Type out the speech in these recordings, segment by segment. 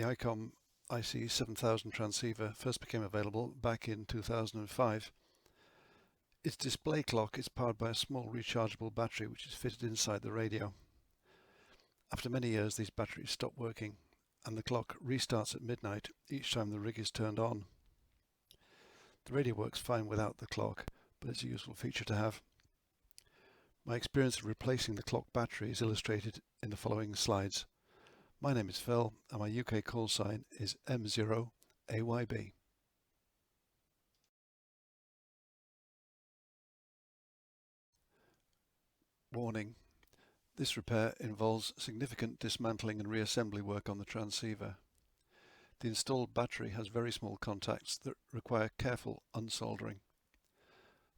The Icom IC 7000 transceiver first became available back in 2005. Its display clock is powered by a small rechargeable battery which is fitted inside the radio. After many years, these batteries stop working and the clock restarts at midnight each time the rig is turned on. The radio works fine without the clock, but it's a useful feature to have. My experience of replacing the clock battery is illustrated in the following slides. My name is Phil and my UK call sign is M0AYB. Warning: this repair involves significant dismantling and reassembly work on the transceiver. The installed battery has very small contacts that require careful unsoldering.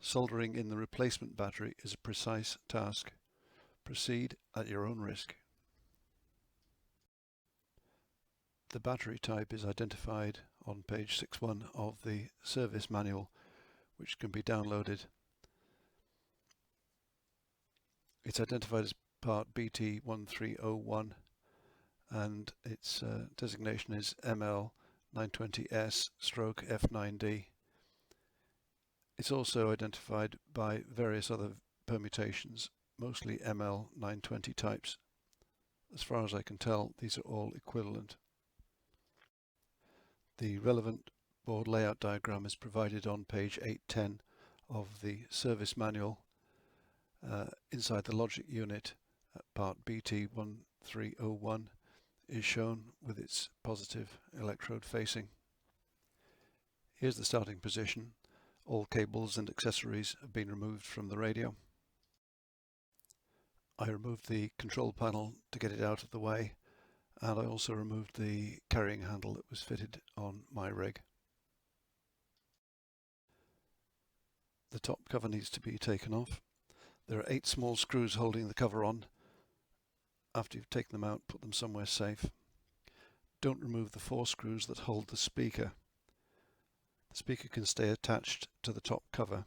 Soldering in the replacement battery is a precise task. Proceed at your own risk. The battery type is identified on page 6.1 of the service manual, which can be downloaded. It's identified as part BT1301 and its designation is ML920S/F9D. It's also identified by various other permutations, mostly ML920 types. As far as I can tell, these are all equivalent. The relevant board layout diagram is provided on page 8.10 of the service manual. Inside the logic unit, part BT1301 is shown with its positive electrode facing. Here's the starting position. All cables and accessories have been removed from the radio. I removed the control panel to get it out of the way, and I also removed the carrying handle that was fitted on my rig. The top cover needs to be taken off. There are 8 small screws holding the cover on. After you've taken them out, put them somewhere safe. Don't remove the 4 screws that hold the speaker. The speaker can stay attached to the top cover.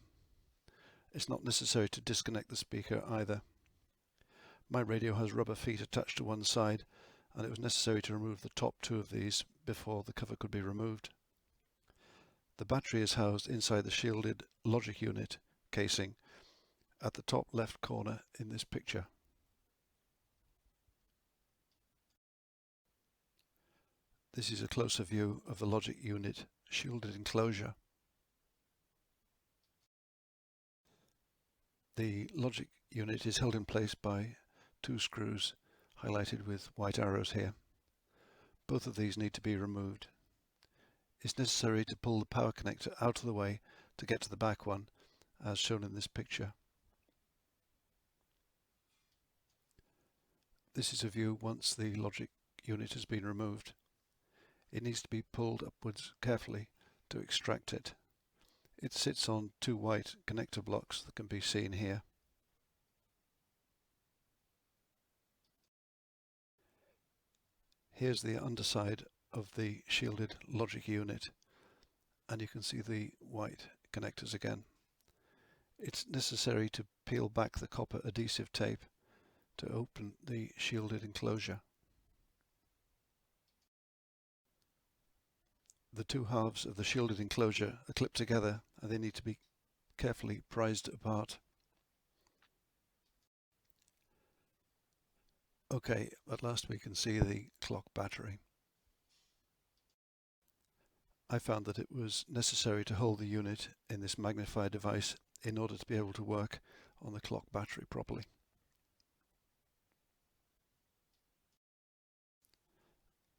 It's not necessary to disconnect the speaker either. My radio has rubber feet attached to one side, and it was necessary to remove the top 2 of these before the cover could be removed. The battery is housed inside the shielded logic unit casing at the top left corner in this picture. This is a closer view of the logic unit shielded enclosure. The logic unit is held in place by 2 screws highlighted with white arrows here. Both of these need to be removed. It's necessary to pull the power connector out of the way to get to the back one, as shown in this picture. This is a view once the logic unit has been removed. It needs to be pulled upwards carefully to extract it. It sits on 2 white connector blocks that can be seen here. Here's the underside of the shielded logic unit, and you can see the white connectors again. It's necessary to peel back the copper adhesive tape to open the shielded enclosure. The 2 halves of the shielded enclosure are clipped together and they need to be carefully prized apart. Okay, at last we can see the clock battery. I found that it was necessary to hold the unit in this magnified device in order to be able to work on the clock battery properly.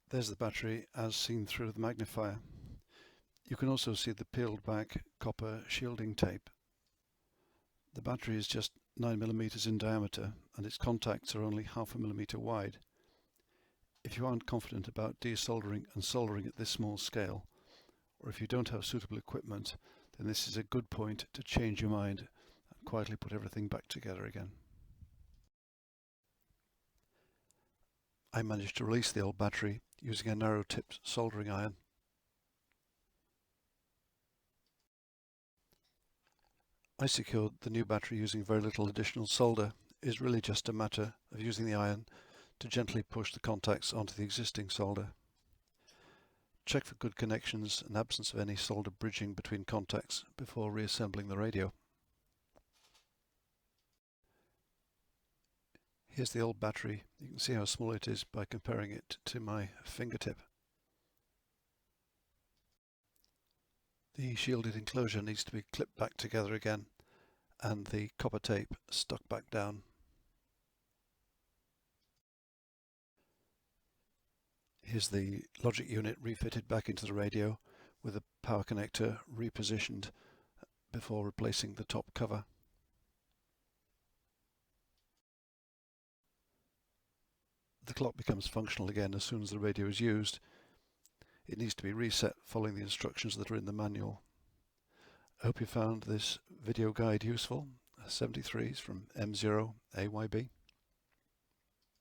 There's the battery as seen through the magnifier. You can also see the peeled back copper shielding tape. The battery is just 9mm in diameter and its contacts are only 0.5 millimeter wide. If you aren't confident about desoldering and soldering at this small scale, or if you don't have suitable equipment, then this is a good point to change your mind and quietly put everything back together again. I managed to release the old battery using a narrow-tipped soldering iron. I secured the new battery using very little additional solder. It is really just a matter of using the iron to gently push the contacts onto the existing solder. Check for good connections and absence of any solder bridging between contacts before reassembling the radio. Here's the old battery. You can see how small it is by comparing it to my fingertip. The shielded enclosure needs to be clipped back together again and the copper tape stuck back down. Here's the logic unit refitted back into the radio with the power connector repositioned before replacing the top cover. The clock becomes functional again as soon as the radio is used. It needs to be reset following the instructions that are in the manual. I hope you found this video guide useful. 73s from M0 AYB.